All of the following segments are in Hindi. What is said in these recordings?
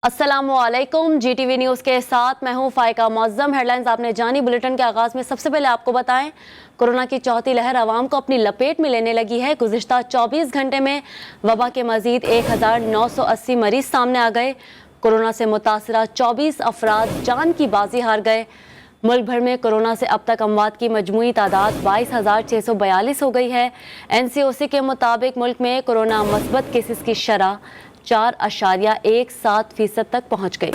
अस्सलामुअलैकुम। जीटीवी न्यूज़ के साथ मैं हूं फाइका मुअज़्ज़म। हेडलाइंस आपने जानी। बुलेटिन के आगाज़ में सबसे पहले आपको बताएं, कोरोना की चौथी लहर आवाम को अपनी लपेट में लेने लगी है। गुज़िश्ता 24 घंटे में वबा के मजीद 1980 मरीज सामने आ गए। कोरोना से मुतासरा 24 अफराद जान की बाजी हार गए। मुल्क भर में कोरोना से अब तक अमवात की मजमूई तादाद 22,642 हो गई है। NCOC के मुताबिक मुल्क में कोरोना मस्बत केसेस की शरह 4.17% तक पहुंच गई।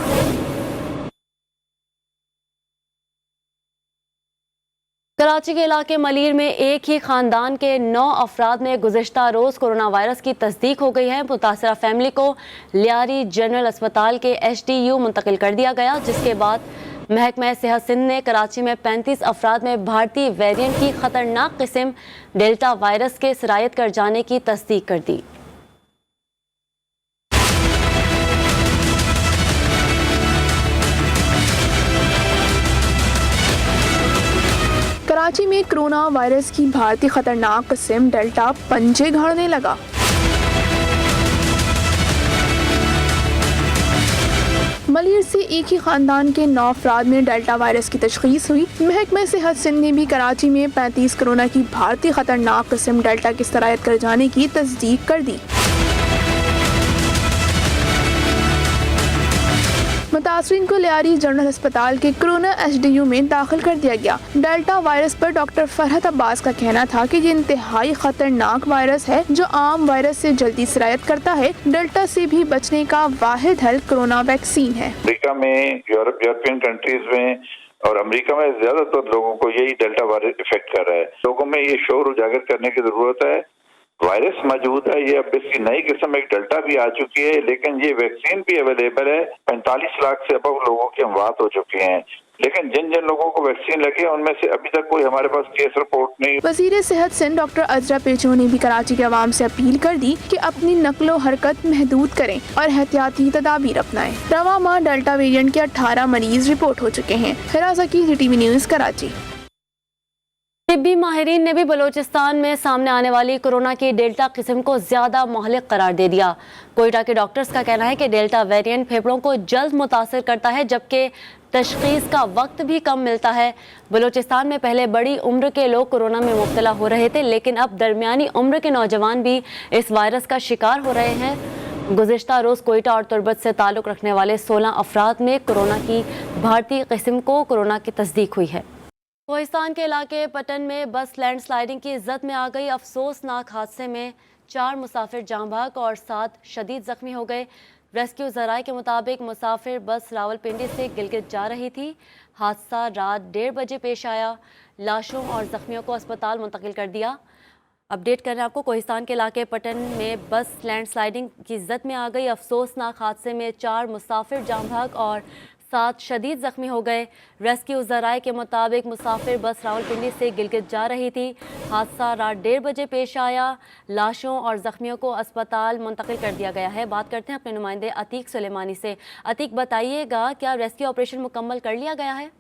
कराची के इलाके मलीर में एक ही खानदान के 9 अफराद में गुज़िश्ता रोज़ कोरोना वायरस की तस्दीक हो गई है। मुतासरा फैमिली को लियारी जनरल अस्पताल के HDU मुंतकिल कर दिया गया, जिसके बाद महकमा सेहत सिंध ने कराची में 35 अफराद में भारतीय वेरिएंट की खतरनाक किस्म डेल्टा वायरस के सिरायत कर जाने की तस्दीक कर दी। कराची में कोरोना वायरस की भारतीय खतरनाक किस्म डेल्टा पंजे गाड़ने लगा। मलीर से एक ही खानदान के 9 अफराद में डेल्टा वायरस की तशखीस हुई। महकमा सेहत सिंध ने भी कराची में 35 कोरोना की भारतीय खतरनाक किस्म डेल्टा की सरायत कर जाने की तस्दीक कर दी। मुतासरीन को लियारी जनरल अस्पताल के कोरोना HDU में दाखिल कर दिया गया। डेल्टा वायरस पर डॉक्टर फरहत अब्बास का कहना था कि ये इंतहाई खतरनाक वायरस है जो आम वायरस से जल्दी सिरायत करता है। डेल्टा से भी बचने का वाहिद हल कोरोना वैक्सीन है। अमेरिका में, यूरोपियन कंट्रीज में और अमेरिका में ज्यादातर लोगों को यही डेल्टा वायरस इफेक्ट कर रहा है। लोगों में ये शोर उजागर करने की जरूरत है। वायरस मौजूद है, ये अब इसकी नई किस्म एक डेल्टा भी आ चुकी है, लेकिन ये वैक्सीन भी अवेलेबल है। 45 लाख से अब लोगों की अमवात हो चुकी हैं, लेकिन जिन जिन लोगों को वैक्सीन लगी उनमें से अभी तक कोई हमारे पास केस रिपोर्ट नहीं। वजीर सेहत सिंध डॉक्टर अजरा पेचो ने भी कराची के अवाम से अपील कर दी कि अपनी नकलो हरकत महदूद करें और एहतियाती तदाबीर अपनाएं। रवा माह डेल्टा वेरिएंट के 18 मरीज रिपोर्ट हो चुके हैं। फिराज़ की GTV न्यूज़ कराची। तिब्बी माहिरीन ने भी बलोचिस्तान में सामने आने वाली कोरोना की डेल्टा किस्म को ज्यादा महलिक करार दे दिया। कोयटा के डॉक्टर्स का कहना है कि डेल्टा वेरिएंट फेफड़ों को जल्द मुतासर करता है, जबकि तशखीस का वक्त भी कम मिलता है। बलोचिस्तान में पहले बड़ी उम्र के लोग कोरोना में मुब्तला हो रहे थे, लेकिन अब दरमियानी उम्र के नौजवान भी इस वायरस का शिकार हो रहे हैं। गुज़िश्ता रोज़ कोयटा और तुर्बत से ताल्लुक़ रखने वाले 16 अफराद में कोरोना की भारतीय किस्म को कोरोना की तस्दीक हुई है। कोहिस्तान के इलाके पटन में बस लैंडस्लाइडिंग की जद में आ गई। अफसोसनाक हादसे में 4 मुसाफिर जाँ बहक और 7 शदीद जख्मी हो गए। रेस्क्यू ज़राए के मुताबिक मुसाफिर बस रावलपिंडी से गिलगित जा रही थी। हादसा रात 1:30 बजे पेश आया। लाशों और जख्मियों को अस्पताल मुंतकिल कर दिया। अपडेट कर रहे हैं आपको, कोहिस्तान के इलाके पटन में बस लैंडस्लाइडिंग की जद में आ गई। अफसोसनाक हादसे में 4 मुसाफिर जाँ बहक और 7 शदीद जख्मी हो गए। रेस्क्यू ज़राए के मुताबिक मुसाफिर बस रावलपिंडी से गिलगित जा रही थी। हादसा रात 1:30 बजे पेश आया। लाशों और जख्मियों को अस्पताल मुंतकिल कर दिया गया है। बात करते हैं अपने नुमाइंदे अतीक सुलेमानी से। अतीक, बताइएगा, क्या रेस्क्यू ऑपरेशन मुकम्मल कर लिया गया है?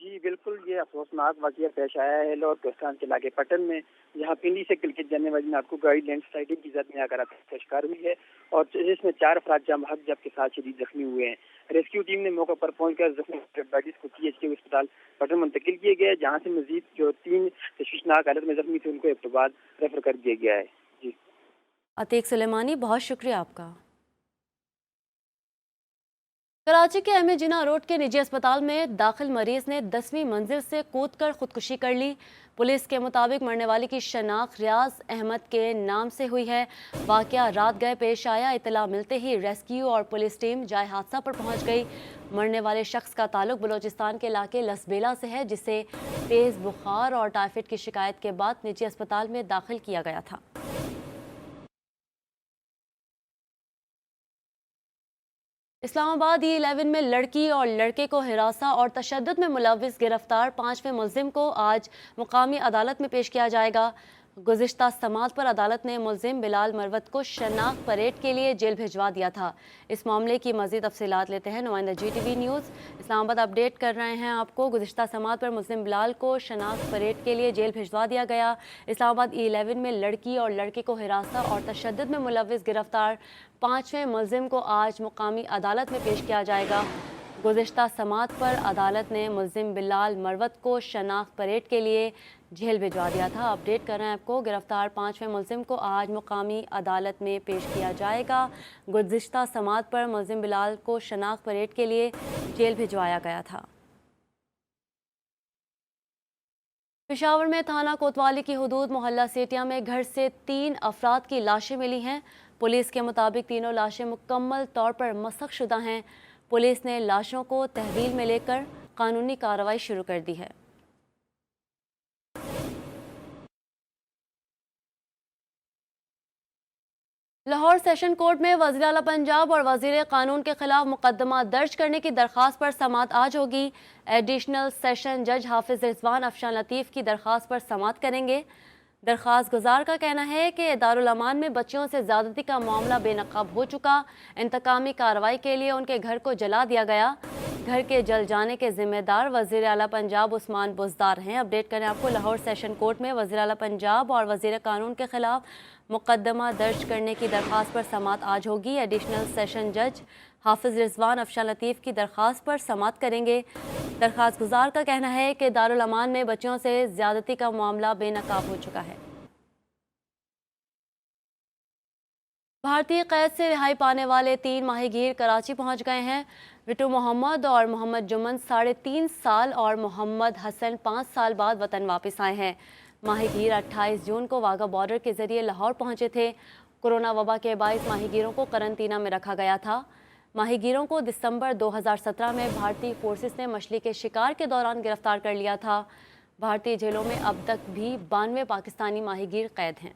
जी बिल्कुल, ये अफसोसनाक वाक़या पेश आया है और कोहिस्तान के इलाके पटन में, जहाँ पिंडी से गिलगित जाने वाली नागू गाड़ी लैंडस्लाइडिंग की जद में आकर का शिकार हुई है और जिसमें 4 अफराद जाँ बहक जबकि 7 शदीद जख्मी हुए हैं। रेस्क्यू टीम ने मौके पर पहुंचकर जख्मी बॉडीज को THK अस्पताल पटन मुंतकिल किए गए, जहाँ से मजीद जो 3 तशवीशनाक हालत में जख्मी थे उनको इब्तदाबाद रेफर कर दिया गया है। जी अतीक सुलेमानी, बहुत शुक्रिया आपका। कराची के अहमद जिना रोड के निजी अस्पताल में दाखिल मरीज ने 10वीं मंजिल से कूदकर खुदकुशी कर ली। पुलिस के मुताबिक मरने वाले की शनाख्त रियाज अहमद के नाम से हुई है। वाकया रात गए पेश आया। इतला मिलते ही रेस्क्यू और पुलिस टीम जाए हादसा पर पहुंच गई। मरने वाले शख्स का ताल्लुक बलोचिस्तान के इलाके लसबेला से है, जिसे तेज बुखार और टाइफाइड की शिकायत के बाद निजी अस्पताल में दाखिल किया गया था। इस्लामाबाद E11 में लड़की और लड़के को हिरासा और तशद्दुद में मुलव्विस गिरफ्तार 5वें मुल्जिम को आज मुकामी अदालत में पेश किया जाएगा। गुज़िश्ता समात पर अदालत ने मुल्जिम बिलाल मरवत को शनाख्त परेड के लिए जेल भिजवा दिया था। इस मामले की मज़ीद तफसीलात लेते हैं नुमाइंदा GTV न्यूज़ इस्लामाबाद अपडेट कर रहे हैं आपको। गुज़िश्ता समात पर मुस्लिम बिलाल को शनाख्त परेड के लिए जेल भिजवा दिया गया। इस्लामाबाद E11 में लड़की और लड़के को हिरासत और तशद्दुद में मुलव्विस गिरफ्तार 5वें मुल्जिम को आज मुकामी अदालत में पेश किया जाएगा। गुज़िश्ता समात पर अदालत ने मुल्जिम बिलाल मरवत को शनाख्त परेड के लिए जेल भिजवा दिया था। अपडेट कर रहे हैं आपको। गिरफ्तार 5वें मुल्जिम को आज मुकामी अदालत में पेश किया जाएगा। गुज़िश्ता समात पर मुल्जिम बिलाल को शनाख्त परेड के लिए जेल भिजवाया गया था। पेशावर में थाना कोतवाली की हुदूद मोहल्ला सेठिया में घर से 3 अफराद की लाशें मिली हैं। पुलिस के मुताबिक तीनों लाशें मुकम्मल तौर पर मसख शुदा हैं। पुलिस ने लाशों को तहवील में लेकर कानूनी कार्रवाई शुरू कर दी है। लाहौर सेशन कोर्ट में वज़ीर आला पंजाब और वज़ीर कानून के खिलाफ मुकदमा दर्ज करने की दरख्वास्त पर समाअत आज होगी। एडिशनल सेशन जज हाफिज रिजवान अफशान लतीफ़ की दरख्वास्त पर समाअत करेंगे। दरख्वास्त गुजार का कहना है कि दारुल अमान में बच्चियों से ज़्यादती का मामला बेनकाब हो चुका। इंतकामी कार्रवाई के लिए उनके घर को जला दिया गया। घर के जल जाने के जिम्मेदार वज़ीर आला पंजाब उस्मान बुज़दार हैं। अपडेट करें आपको। लाहौर सेशन कोर्ट में वज़ीर आला पंजाब और वज़ीर कानून के खिलाफ मुकदमा दर्ज करने की दरख्वास्त पर समाअत आज होगी। एडिशनल सेशन जज हाफिज रिजवान अफशान लतीफ़ की दरख्वास्त पर समाअत करेंगे। दरख्वास्त गुजार का कहना है कि दारुल अमान में बच्चों से ज़्यादती का मामला बेनकाब हो चुका है। भारतीय कैद से रिहाई पाने वाले 3 माहीगीर कराची पहुंच गए हैं। विटू मोहम्मद और मोहम्मद जुम्मन 3.5 साल और मोहम्मद हसन 5 साल बाद वतन वापस आए हैं। माहीगीर 28 जून को वाघा बॉर्डर के जरिए लाहौर पहुंचे थे। कोरोना वबा के बाइस माहीगीरों को करंतना में रखा गया था। माहीगीरों को दिसंबर 2017 में भारतीय फोर्सेस ने मछली के शिकार के दौरान गिरफ्तार कर लिया था। भारतीय जेलों में अब तक भी 92 पाकिस्तानी माहीगीर कैद हैं।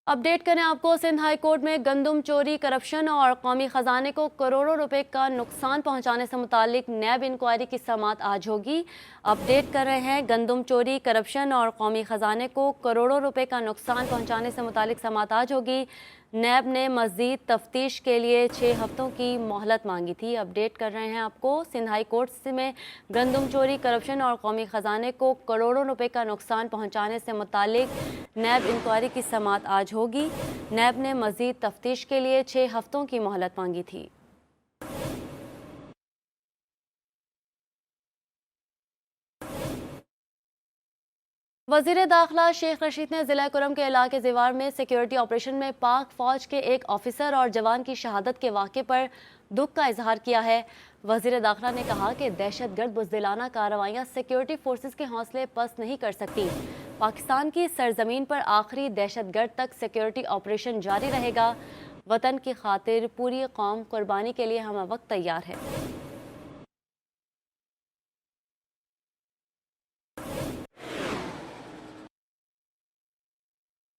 अपडेट करें आपको। सिंध हाई कोर्ट में गंदम चोरी, करप्शन और कौमी खजाने को करोड़ों रुपए का नुकसान पहुंचाने से मुतालिक नैब इंक्वायरी की समाअत आज होगी। अपडेट कर रहे हैं। गंदम चोरी, करप्शन और कौमी खजाने को करोड़ों रुपए का नुकसान पहुंचाने से मुतालिक समाअत आज होगी। नैब ने मज़ीद तफ्तीश के लिए 6 हफ्तों की मोहलत मांगी थी। अपडेट कर रहे हैं आपको। सिंध हाई कोर्ट में गंदम चोरी, करप्शन और कौमी ख़जाने को करोड़ों रुपए का नुकसान पहुंचाने से मुतालिक नैब इंक्वायरी की समाअत आज होगी। नैब ने मज़ीद तफ्तीश के लिए 6 हफ्तों की मोहलत मांगी थी। वज़ीर दाखिला शेख रशीद ने ज़िला कुरम के इलाके ज़िवार में सिक्योरिटी ऑपरेशन में पाक फ़ौज के एक ऑफिसर और जवान की शहादत के वाक़े पर दुख का इजहार किया है। वज़ीर दाखिला ने कहा कि दहशतगर्द बुज़दिलाना कार्रवाइयाँ सिक्योरिटी फोर्सेस के हौसले पस्त नहीं कर सकती। पाकिस्तान की सरजमीन पर आखिरी दहशतगर्द तक सिक्योरिटी ऑपरेशन जारी रहेगा। वतन की खातिर पूरी कौम कुर्बानी के लिए हम वक्त तैयार है।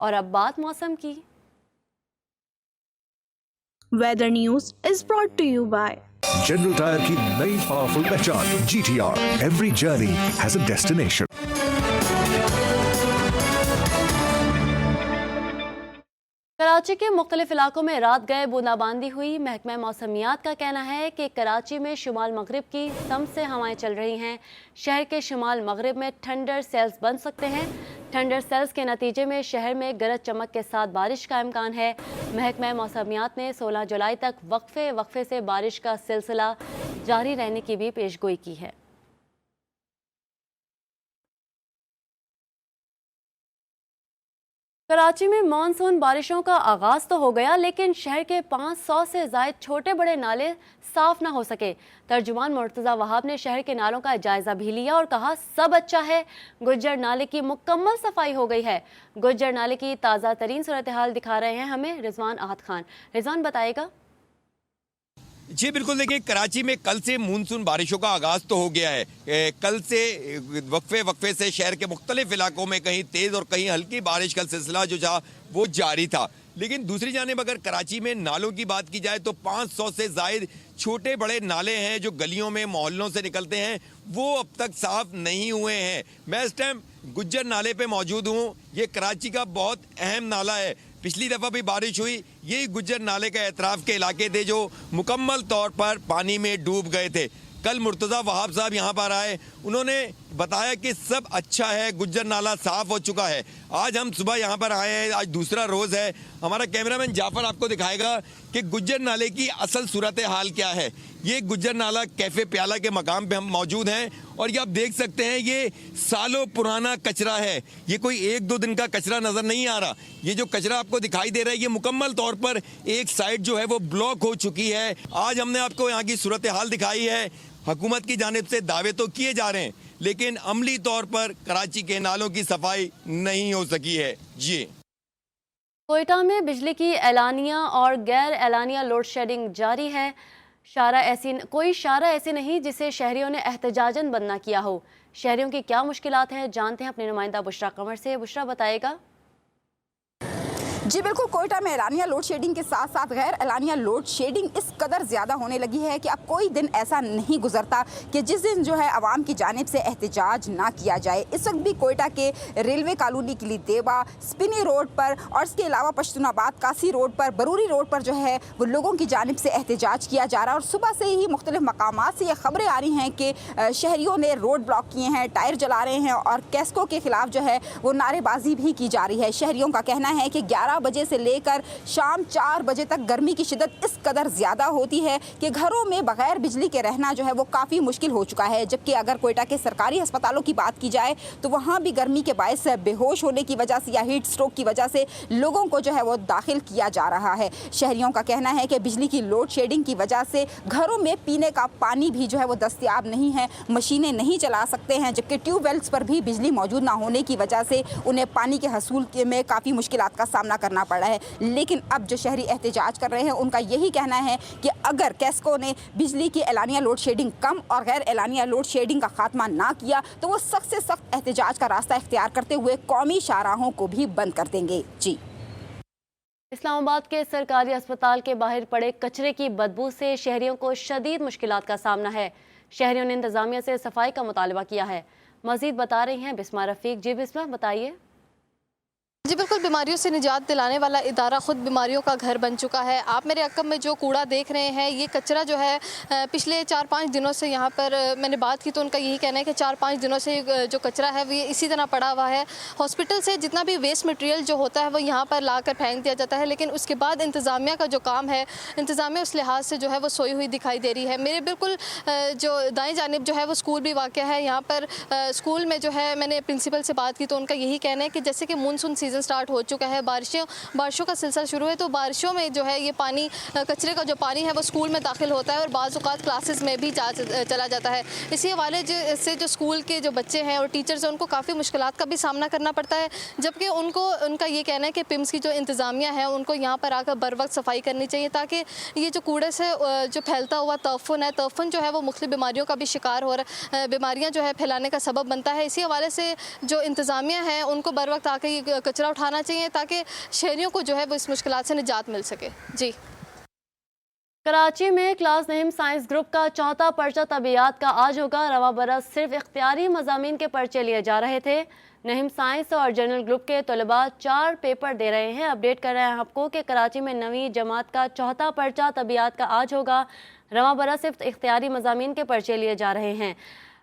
और अब बात मौसम की। Weather news is brought to you by General Tyre की नई पावरफुल पहचान GTR। Every journey has a destination. Karachi के मुख्तलिफ इलाकों में रात गए बूंदाबांदी हुई। महकमा मौसमियात का कहना है कि कराची में शुमाल मगरिब की सम से हवाएं चल रही हैं। शहर के शुमाल मगरिब में थंडर सेल्स बन सकते हैं। थंडर सेल्स के नतीजे में शहर में गरज चमक के साथ बारिश का इम्कान है। महकमा मौसमियात ने 16 जुलाई तक वक्फे से बारिश का सिलसिला जारी रहने की भी पेशगोई की है। कराची में मानसून बारिशों का आगाज तो हो गया, लेकिन शहर के 500 से ज्यादा छोटे बड़े नाले साफ ना हो सके। तर्जुमान मुर्तज़ा वहाब ने शहर के नालों का जायजा भी लिया और कहा सब अच्छा है। गुज्जर नाले की मुकम्मल सफाई हो गई है। गुज्जर नाले की ताज़ा तरीन सूरत हाल दिखा रहे हैं हमें रिजवान आहत खान। रिजवान बताएगा। जी बिल्कुल, देखिए कराची में कल से मानसून बारिशों का आगाज तो हो गया है। कल से वक्फे से शहर के मुख्तलिफ इलाकों में कहीं तेज और कहीं हल्की बारिश का सिलसिला जो था वो जारी था। लेकिन दूसरी जानिब अगर कराची में नालों की बात की जाए तो 500 से ज़ायद छोटे बड़े नाले हैं जो गलियों में मोहल्लों से निकलते हैं, वो अब तक साफ नहीं हुए हैं। मैं इस टाइम गुज्जर नाले पे मौजूद हूँ। ये कराची का बहुत अहम नाला है। पिछली दफ़ा भी बारिश हुई, यही गुज्जर नाले के एतराफ़ के इलाके थे जो मुकम्मल तौर पर पानी में डूब गए थे। कल मुर्तज़ा वहाब साहब यहाँ पर आए, उन्होंने बताया कि सब अच्छा है, गुज्जर नाला साफ़ हो चुका है। आज हम सुबह यहाँ पर आए हैं, आज दूसरा रोज़ है। हमारा कैमरामैन जाफ़र आपको दिखाएगा कि गुज्जर नाले की असल सूरत हाल क्या है। ये गुज्जर नाला कैफ़े प्याला के मकाम पे हम मौजूद हैं और ये आप देख सकते हैं, ये सालों पुराना कचरा है। ये कोई 1-2 दिन का कचरा नज़र नहीं आ रहा। ये जो कचरा आपको दिखाई दे रहा है, ये मुकम्मल तौर पर एक साइड जो है वो ब्लॉक हो चुकी है। आज हमने आपको यहाँ की सूरत हाल दिखाई है। हुकूमत की जानिब से दावे तो किए जा रहे हैं, लेकिन अमली तौर पर कराची के नालों की सफाई नहीं हो सकी है। जी, कोयटा में बिजली की एलानिया और गैर एलानिया लोड शेडिंग जारी है। कोई शारा ऐसी नहीं जिसे शहरियों ने एहतजाजन बंद ना किया हो। शहरियों की क्या मुश्किलात हैं, जानते हैं अपने नुमाइंदा बुशरा कमर से। बुशरा बताएगा। जी बिल्कुल, कोयटा में एलानिया लोड शेडिंग के साथ साथ गैर एलानिया लोड शेडिंग इस कदर ज़्यादा होने लगी है कि अब कोई दिन ऐसा नहीं गुजरता कि जिस दिन जो है आवाम की जानिब से एहतजाज ना किया जाए। इस वक्त भी कोयटा के रेलवे कॉलोनी के लिए देवा, स्पिनी रोड पर और इसके अलावा पश्तूनाबाद कासी रोड पर, बरूरी रोड पर जो है वो लोगों की जानिब से एहतजाज किया जा रहा है। और सुबह से ही मुख्तलिफ मकामात से ये खबरें आ रही हैं कि शहरियों ने रोड ब्लॉक किए हैं, टायर जला रहे हैं और कैस्को के खिलाफ जो है वो नारेबाजी भी की जा रही है। शहरियों का कहना है कि 11 बजे से लेकर शाम 4 बजे तक गर्मी की शिद्दत इस कदर ज़्यादा होती है कि घरों में बगैर बिजली के रहना जो है वो काफ़ी मुश्किल हो चुका है। जबकि अगर कोयटा के सरकारी अस्पतालों की बात की जाए तो वहाँ भी गर्मी के बायस बेहोश होने की वजह से या हीट स्ट्रोक की वजह से लोगों को जो है वो दाखिल किया जा रहा है। शहरियों का कहना है कि बिजली की लोड शेडिंग की वजह से घरों में पीने का पानी भी जो है वो दस्तयाब नहीं है, मशीनें नहीं चला सकते हैं। जबकि ट्यूबवेल्स पर भी बिजली मौजूद ना होने की वजह से उन्हें पानी के हसूल में काफ़ी मुश्किलात का सामना करना पड़ रहा है। लेकिन अब जो शहरी एहतजाज कर रहे हैं उनका यही कहना है कि अगर कैस्को ने बिजली की एलानिया लोड शेडिंग कम और गैर एलानिया लोड शेडिंग का खात्मा ना किया तो वो सख्त से सख्त एहतजाज का रास्ता इख्तियार करते हुए कौमी शाहराहों को भी बंद कर देंगे। जी, इस्लामाबाद के सरकारी अस्पताल के बाहर पड़े कचरे की बदबू से शहरियों को शदीद मुश्किलात का सामना है। शहरियों ने इंतजामिया से सफाई का मुतालबा किया है। मजीद बता रही हैं बिस्मा रफीक। जी बिस्मा, बताइए। जी बिल्कुल, बीमारियों से निजात दिलाने वाला इदारा ख़ुद बीमारियों का घर बन चुका है। आप मेरे अक्कम में जो कूड़ा देख रहे हैं, ये कचरा जो है पिछले 4-5 दिनों से यहाँ पर मैंने बात की तो उनका यही कहना है कि 4-5 दिनों से जो कचरा है वो इसी तरह पड़ा हुआ है। हॉस्पिटल से जितना भी वेस्ट मटेरियल जो होता है वो यहाँ पर ला कर फेंक दिया जाता है, लेकिन उसके बाद इंतज़ामिया का जो काम है, इंतज़ामिया उस लिहाज से जो है वो सोई हुई दिखाई दे रही है। मेरे बिल्कुल जो दाएँ जानिब जो है वो स्कूल भी वाक़ है। यहाँ पर स्कूल में जो है मैंने प्रिंसिपल से बात की तो उनका यही कहना है कि जैसे कि मानसून सीज़न स्टार्ट हो चुका है, बारिशों का सिलसिला शुरू है, तो बारिशों में जो है ये पानी, कचरे का जो पानी है वो स्कूल में दाखिल होता है और बाज़ औक़ात क्लासेस में भी चला जाता है। इसी हवाले से जो स्कूल के जो बच्चे हैं और टीचर्स हैं उनको काफ़ी मुश्किलात का भी सामना करना पड़ता है। जबकि उनका ये कहना है कि पिम्स की जो इंतज़ामिया है उनको यहाँ पर आकर बर वक्त सफाई करनी चाहिए ताकि ये जो कूड़े से जो फैलता हुआ तफन जो है वो मुख्तलिफ बीमारियों का भी शिकार हो रहा है, बीमारियाँ जो है फैलाने का सबब बनता है। इसी हवाले से जो इंतज़ामिया है उनको बर वक्त आकर ये कचरा उठाना चाहिए ताकि शहरियों को जो है वो इस मुश्किलात से निजात मिल सके। जी, कराची में क्लास नहीम साइंस ग्रुप का चौथा पर्चा तबियात का आज होगा। रवा बरस सिर्फ इख्तियारी मज़ामीन के पर्चे लिए जा रहे थे। नहीम साइंस और जनरल ग्रुप के तलबा 4 पेपर दे रहे हैं। अपडेट कर रहे हैं आपको कि कराची में 9वीं जमात का चौथा पर्चा तबियात का आज होगा। रवा बरस सिर्फ इख्तियारी मज़ामीन के पर्चे लिए जा रहे हैं।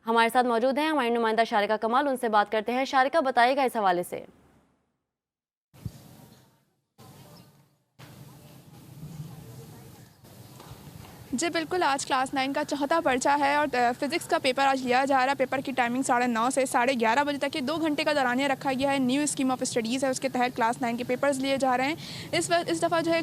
हमारे साथ मौजूद हैं हमारी नुमाइंदा शारिका कमाल, उनसे बात करते हैं। शारिका, बताइएगा इस हवाले से। जी बिल्कुल, आज क्लास 9 का चौथा पर्चा है और फ़िज़िक्स का पेपर आज लिया जा रहा है। पेपर की टाइमिंग 9:30 से 11:30 बजे तक के 2 घंटे का दौरानिया रखा गया है। न्यू स्कीम ऑफ स्टडीज़ है, उसके तहत क्लास 9 के पेपर्स लिए जा रहे हैं। इस दफ़ा जो है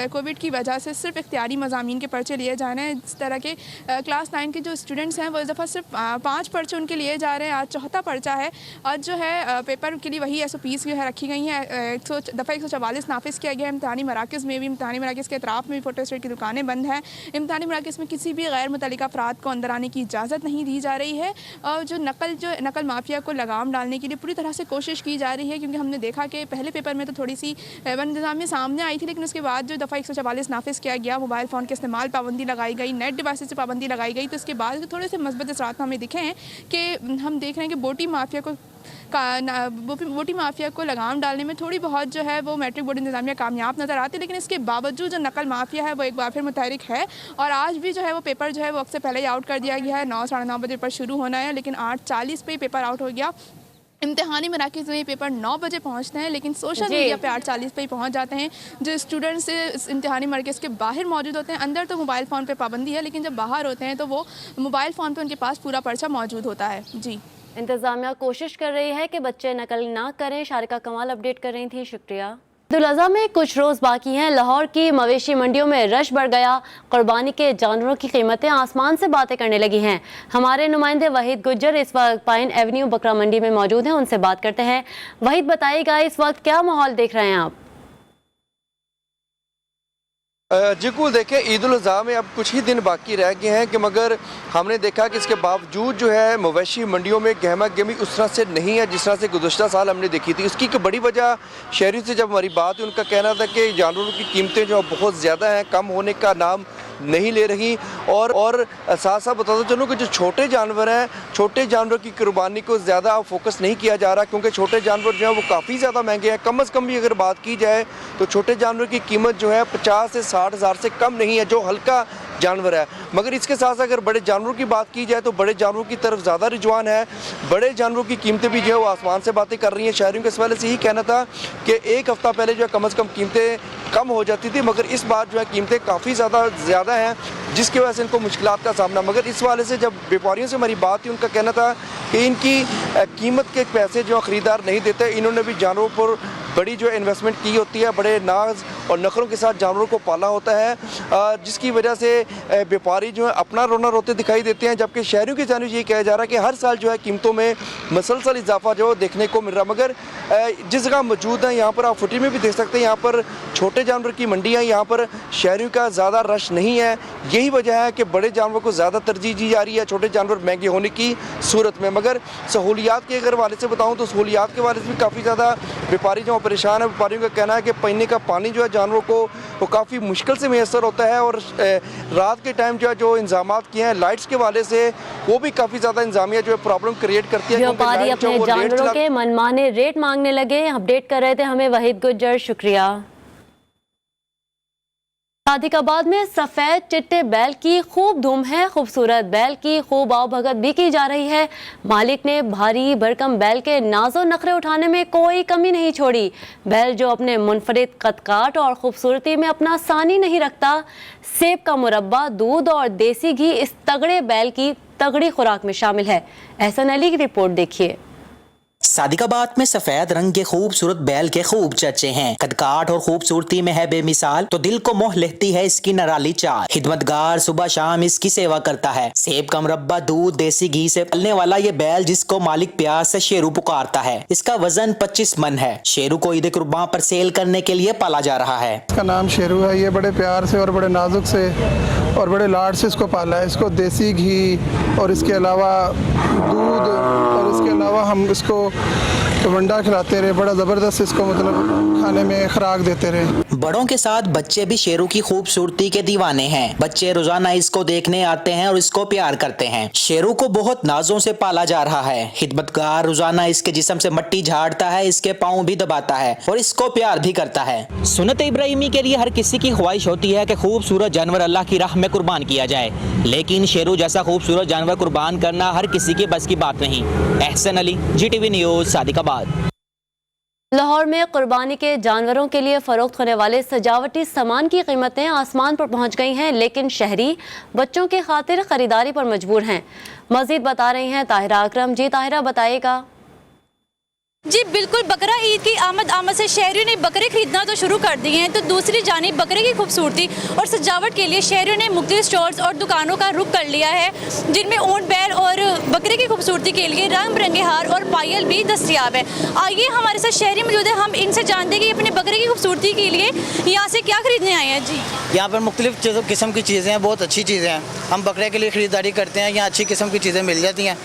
कोविड की वजह से सिर्फ इख्तियारी मज़ामीन के पर्चे लिए जा रहे हैं। इस तरह के क्लास 9 के जो स्टूडेंट्स हैं वो इस दफ़ा सिर्फ 5 पर्चे उनके लिए जा रहे हैं। आज चौथा पर्चा है। आज जो है पेपर के लिए वही SOPs जो है रखी गई हैं। 144 नाफिज़ किया गया है। इम्तिहानी मराकज़ में भी, इम्तिहानी मराकज़ के अतराफ़ में भी फ़ोटो स्टेट की दुकानें बंद हैं। इम्तिहानी मराकज़ में किसी भी गैर मुतल्लिका अफराद को अंदर आने की इजाज़त नहीं दी जा रही है। और जो नकल माफिया को लगाम डालने के लिए पूरी तरह से कोशिश की जा रही है, क्योंकि हमने देखा कि पहले पेपर में तो थोड़ी सी इंतज़ामिया सामने आई थी, लेकिन उसके बाद जो दफ़ा 144 नाफिज किया गया, मोबाइल फ़ोन के इस्तेमाल पाबंदी लगाई गई, नेट डिवाइस से पाबंदी लगाई गई, तो इसके बाद थोड़े से मस्बत असरात हमें दिखे हैं कि हम देख रहे हैं कि बोटी माफिया को लगाम डालने में थोड़ी बहुत जो है वो मैट्रिक बोर्ड इंतज़ामिया कामयाब नज़र आती है। लेकिन इसके बावजूद जो नकल माफिया है वो एक बार फिर मुतहरिक है, और आज भी जो है वो पेपर जो है वो वक्त से पहले ही आउट कर दिया गया है। 9 साढ़े 9 बजे पर शुरू होना है, लेकिन 8:40 पे पेपर आउट हो गया। इम्तिहानी मराकज़ में ये पेपर 9 बजे पहुंचते हैं, लेकिन सोशल मीडिया पे 8:40 पे ही पहुंच जाते हैं। जो स्टूडेंट्स इस इम्तिहानी मरकज़ के बाहर मौजूद होते हैं, अंदर तो मोबाइल फ़ोन पे पाबंदी है, लेकिन जब बाहर होते हैं तो वो मोबाइल फ़ोन पे उनके पास पूरा पर्चा मौजूद होता है। जी, इंतज़ामिया कोशिश कर रही है कि बच्चे नकल ना करें। शारिका कमाल अपडेट कर रही थी, शुक्रिया। ईद उल अज़हा में कुछ रोज़ बाकी हैं। लाहौर की मवेशी मंडियों में रश बढ़ गया। कुर्बानी के जानवरों की कीमतें आसमान से बातें करने लगी हैं। हमारे नुमाइंदे वहीद गुज्जर इस वक्त पाइन एवेन्यू बकरा मंडी में मौजूद हैं, उनसे बात करते हैं। वहीद, बताइएगा इस वक्त क्या माहौल देख रहे हैं आप? जी कुल देखें, ईद उल अज़हा में अब कुछ ही दिन बाकी रह गए हैं कि मगर हमने देखा कि इसके बावजूद जो है मवेशी मंडियों में गहमा गहमी उस तरह से नहीं है जिस तरह से गुज़श्ता साल हमने देखी थी। उसकी एक बड़ी वजह शहरियों से जब हमारी बात हुई, उनका कहना था कि जानवरों की कीमतें जो बहुत ज़्यादा हैं, कम होने का नाम नहीं ले रही। और साथ साथ बताता चलूँ कि जो छोटे जानवर हैं, छोटे जानवर की कुर्बानी को ज़्यादा फोकस नहीं किया जा रहा, क्योंकि छोटे जानवर जो है वो काफ़ी ज़्यादा महंगे हैं। कम अज़ कम भी अगर बात की जाए तो छोटे जानवर की कीमत जो है 50 से 60 हज़ार से कम नहीं है, जो हल्का जानवर है। मगर इसके साथ अगर बड़े जानवरों की बात की जाए तो बड़े जानवरों की तरफ ज़्यादा रुझान है। बड़े जानवरों की कीमतें भी जो है वो आसमान से बातें कर रही हैं। शहरियों के इस वाले से यही कहना था कि एक हफ़्ता पहले जो है कम अज़ कम कीमतें कम हो जाती थी, मगर इस बार जो है कीमतें काफ़ी ज़्यादा हैं, जिसकी वजह से इनको मुश्किलात का सामना। मगर इस वाले से जब व्यापारियों से हमारी बात थी, उनका कहना था कि इनकी कीमत के पैसे जो ख़रीदार नहीं देते। इन्होंने भी जानवरों पर बड़ी जो इन्वेस्टमेंट की होती है, बड़े नाज और नखरों के साथ जानवरों को पाला होता है, जिसकी वजह से व्यापारी जो है अपना रोना रोते दिखाई देते हैं। जबकि शहरियों की जानिब यही कहा जा रहा है कि हर साल जो है कीमतों में मसलसल इजाफा जो देखने को मिल रहा है। मगर जिस जगह मौजूद है यहाँ पर आप फुटेज में भी देख सकते हैं, यहाँ पर छोटे जानवर की मंडी है, यहाँ पर शहरियों का ज़्यादा रश नहीं है। यही वजह है कि बड़े जानवरों को ज़्यादा तरजीह दी जा रही है छोटे जानवर महंगे होने की सूरत में। मगर सहूलियात के अगर वाले से बताऊँ तो सहूलियात के वाले से भी काफ़ी ज़्यादा व्यापारी जो परेशान है। व्यापारियों का कहना है कि पीने का पानी जो है जानवरों को वो काफ़ी मुश्किल से मैसर होता है, और रात के टाइम जो है जो इंतजामात किए हैं लाइट्स के वाले से वो भी काफ़ी ज़्यादा इंतजामिया जो है प्रॉब्लम क्रिएट करती है। व्यापारी अपने जानवरों के मनमाने रेट मांगने लगे। अपडेट कर रहे थे हमें वहीद गुज्जर, शुक्रिया। सादिकाबाद में सफ़ेद चिट्टे बैल की खूब धूम है। खूबसूरत बैल की खूब आवभगत भी की जा रही है। मालिक ने भारी भरकम बैल के नाजो नखरे उठाने में कोई कमी नहीं छोड़ी। बैल जो अपने मुनफरिद कदकाट और खूबसूरती में अपना सानी नहीं रखता। सेब का मुरब्बा, दूध और देसी घी इस तगड़े बैल की तगड़ी खुराक में शामिल है। एहसन अली की रिपोर्ट देखिए। सादिकाबाद में सफेद रंग के खूबसूरत बैल के खूब चर्चे हैं। कदकाट और खूबसूरती में है बेमिसाल, तो दिल को मोह लेती है इसकी निराली चाल। खिदमतगार सुबह शाम इसकी सेवा करता है। सेब का मुरब्बा, दूध, देसी घी से पलने वाला ये बैल, जिसको मालिक प्यार से शेरू पुकारता है। इसका वजन 25 मन है। शेरू को ईद कुर्बान पर सेल करने के लिए पाला जा रहा है। इसका नाम शेरू है। ये बड़े प्यार से और बड़े नाजुक से और बड़े लाड से इसको पाला है। इसको देसी घी और इसके अलावा दूध और इसके अलावा हम इसको वंडा खिलाते रहे। बड़ा ज़बरदस्त इसको मतलब खाने में खुराक देते रहे। बड़ों के साथ बच्चे भी शेरू की खूबसूरती के दीवाने हैं। बच्चे रोजाना इसको देखने आते हैं और इसको प्यार करते हैं। शेरू को बहुत नाजों से पाला जा रहा है। खिदमतगार रोजाना इसके जिस्म से मट्टी झाड़ता है, इसके पाँव भी दबाता है और इसको प्यार भी करता है। सुन्नत इब्राहिमी के लिए हर किसी की ख्वाहिश होती है कि खूबसूरत जानवर अल्लाह की राह में कुर्बान किया जाए, लेकिन शेरू जैसा खूबसूरत जानवर कुर्बान करना हर किसी के बस की बात नहीं। Ehsan Ali, GTV news, Sadiqabad. लाहौर में कुर्बानी के जानवरों के लिए फरोख्त होने वाले सजावटी सामान की कीमतें आसमान पर पहुंच गई हैं, लेकिन शहरी बच्चों के खातिर खरीदारी पर मजबूर हैं। मजीद बता रही हैं ताहिरा अकरम। जी ताहिरा, बताइएगा। जी बिल्कुल, बकरा ईद की आमद से शहरियों ने बकरे खरीदना तो शुरू कर दिए हैं, तो दूसरी जानिब बकरे की खूबसूरती और सजावट के लिए शहरियों ने मुख्तलिफ स्टोर्स और दुकानों का रुख कर लिया है, जिनमें ऊंट, बैल और बकरे की खूबसूरती खूबसूरती के लिए रंग बिरंगे हार और पायल भी दस्तियाब है। आइए हमारे साथ शहरी मौजूद है, हम इनसे जानते हैं कि अपने बकरे की खूबसूरती के लिए यहाँ से क्या खरीदने आए हैं। जी, यहाँ पर मुख्तलिफ किस्म की चीज़ें हैं, बहुत अच्छी चीज़ें हैं। हम बकरे के लिए ख़रीदारी करते हैं, यहाँ अच्छी किस्म की चीज़ें मिल जाती हैं,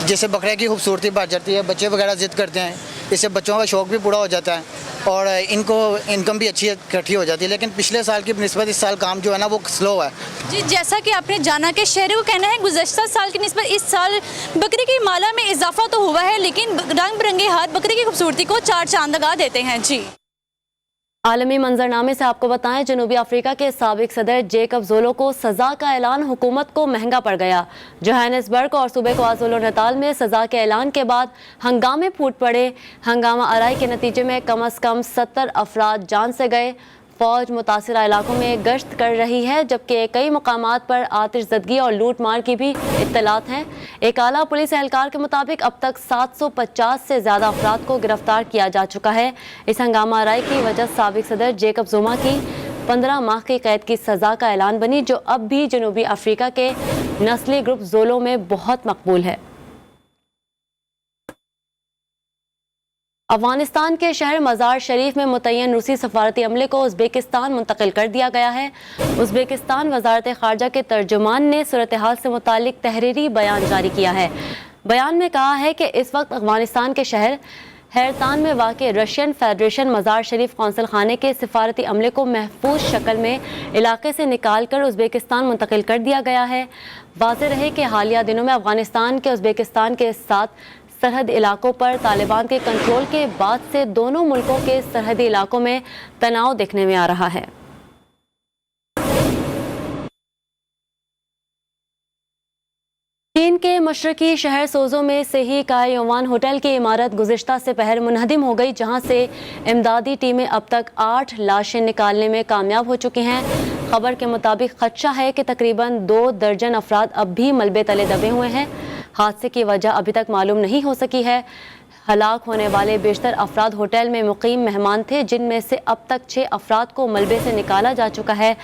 जिससे बकरे की खूबसूरती बढ़ जाती है। बच्चे वगैरह ज़िद करते हैं, इससे बच्चों का शौक़ भी पूरा हो जाता है और इनको इनकम भी अच्छी इकट्ठी हो जाती है। लेकिन पिछले साल की निस्बत इस साल काम जो है ना वो स्लो है। जी, जैसा कि आपने जाना कि शहरी को कहना है गुज़श्ता साल की निस्बत इस साल बकरी की माला में इजाफा तो हुआ है, लेकिन रंग बिरंगे हार बकरी की खूबसूरती को चार चांद लगा देते हैं। जी, आलमी मंजरनामे से आपको बताएं, जनूबी अफ्रीका के साबिक सदर जेकब ज़ोलो को सज़ा का ऐलान हुकूमत को महंगा पड़ गया। जोहानिसबर्ग और सूबे क्वाज़ुलु नताल में सज़ा के ऐलान के बाद हंगामे फूट पड़े। हंगामा आराई के नतीजे में कम अज़ कम 70 अफराद जान से गए। फ़ौज मुतासिरा इलाकों में गश्त कर रही है, जबकि कई मकामात पर आतिशज़दगी और लूट मार की भी इत्तलात हैं। एक आला पुलिस एहलकार के मुताबिक अब तक 750 से ज़्यादा अफराद को गिरफ्तार किया जा चुका है। इस हंगामा आराई की वजह साबिक सदर जेकब ज़ुमा की 15 माह की कैद की सज़ा का ऐलान बनी, जो अब भी जनूबी अफ्रीका के नस्ली ग्रुप ज़ोलो में बहुत मकबूल है। अफगानिस्तान के शहर मज़ार शरीफ में मुतय्यन रूसी सफारती अमले को उज़्बेकिस्तान मुंतकिल कर दिया गया है। उज़्बेकिस्तान वज़ारत ख़ारजा के तर्जुमान ने सूरत हाल से मुतालिक तहरीरी बयान जारी किया है। बयान में कहा है कि इस वक्त अफगानिस्तान के शहर हैरतान में वाक़ रशियन फेडरेशन मज़ार शरीफ कौंसल खाने के सफारती अमले को महफूज शक्ल में इलाके से निकाल कर उज़्बेकिस्तान मुंतकिल कर दिया गया है। वाज़ेह रहे कि हालिया दिनों में अफगानिस्तान के उज़्बेकिस्तान के साथ सरहद इलाकों पर तालिबान के कंट्रोल के बाद से दोनों मुल्कों के सरहदी इलाकों में तनाव देखने में आ रहा है। चीन के मशरकी शहर सोजो में से ही कायोवान होटल की इमारत गुज़िश्ता से पहर मुनहदिम हो गई, जहां से इमदादी टीमें अब तक 8 लाशें निकालने में कामयाब हो चुकी हैं। खबर के मुताबिक खदशा है कि तकरीबन 2 दर्जन अफराद अब भी मलबे तले दबे हुए हैं। हादसे की वजह अभी तक मालूम नहीं हो सकी है। हलाक होने वाले बेशतर अफराद होटल में मुकीम मेहमान थे, जिनमें से अब तक 6 अफराद को मलबे से निकाला जा चुका है।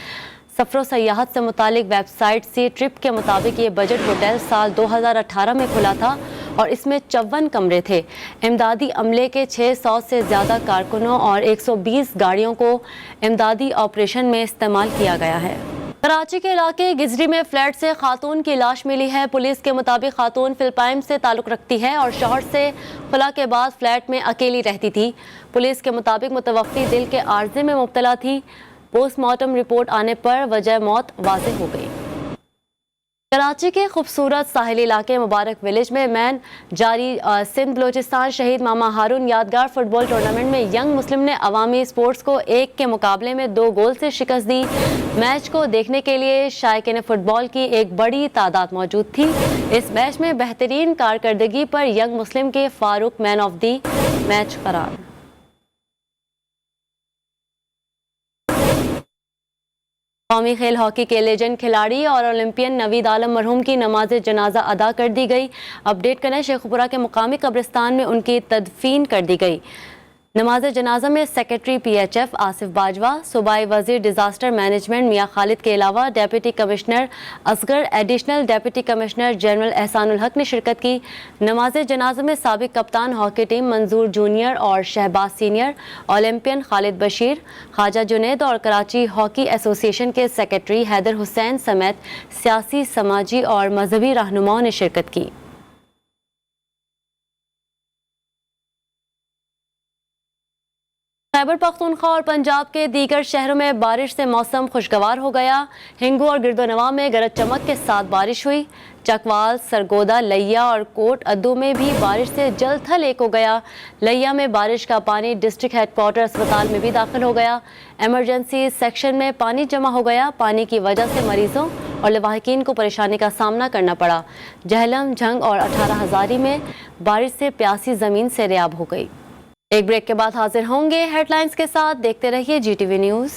सफ़र सयाहत से मुतालिक वेबसाइट सी ट्रिप के मुताबिक ये बजट होटल साल 2018 में खुला था और इसमें 54 कमरे थे। इमदादी अमले के 600 से ज़्यादा कारकुनों और 120 गाड़ियों को इमदादी ऑपरेशन में इस्तेमाल किया गया है। कराची के इलाके गिजरी में फ्लैट से खातून की लाश मिली है। पुलिस के मुताबिक खातून फिलिपाइन से ताल्लुक़ रखती है और शौहर से खुला के बाद फ्लैट में अकेली रहती थी। पुलिस के मुताबिक मुतवफ़्फ़ी दिल के आर्जे में मुब्तला थी। पोस्टमार्टम रिपोर्ट आने पर वजह मौत वाज़ेह हो गई। कराची के खूबसूरत साहिली इलाके मुबारक विलेज में मैन जारी सिंध बलोचिस्तान शहीद मामा हारून यादगार फुटबॉल टूर्नामेंट में यंग मुस्लिम ने अवामी स्पोर्ट्स को 1 के मुकाबले में 2 गोल से शिकस्त दी। मैच को देखने के लिए शायकीन फुटबॉल की एक बड़ी तादाद मौजूद थी। इस मैच में बेहतरीन कारकर्दगी पर यंग मुस्लिम के Farooq man of the match करार। कौमी खेल हॉकी के लेजेंड खिलाड़ी और ओलंपियन नवीद आलम मरहूम की नमाज जनाजा अदा कर दी गई। अपडेट करें, शेखुपुरा के मुकामी कब्रिस्तान में उनकी तदफीन कर दी गई। नमाज जनाजा में सेक्रेटरी PHF आसिफ बाजवा, सूबाई वजीर डिजास्टर मैनेजमेंट मियां खालिद के अलावा deputy commissioner Asghar, additional deputy commissioner general Ehsanul Haq ने शिरकत की। नमाज जनाजा में साबिक कप्तान हॉकी टीम मंजूर जूनियर और शहबाज सीनियर, ओलंपियन खालिद बशीर, ख्वाजा जुनैद और कराची हॉकी एसोसिएशन के सेक्रेटरी हैदर हुसैन समेत सियासी, समाजी और मजहबी रहनुमाओं ने शिरकत की। खैबर पख्तूनख्वा और पंजाब के दीगर शहरों में बारिश से मौसम खुशगवार हो गया। हिंगू और गिरदोनवा में गरज चमक के साथ बारिश हुई। चकवाल, सरगोदा, लैया और कोट अद्दू में भी बारिश से जल थल एक हो गया। लैया में बारिश का पानी डिस्ट्रिक्ट हेडक्वार्टर अस्पताल में भी दाखिल हो गया। एमरजेंसी सेक्शन में पानी जमा हो गया। पानी की वजह से मरीजों और लवाहिकीन को परेशानी का सामना करना पड़ा। जहलम, झंग और 18 हज़ारी में बारिश से प्यासी ज़मीन से रेयाब हो गई। एक ब्रेक के बाद हाजिर होंगे हेडलाइंस के साथ। देखते रहिए GTV न्यूज़।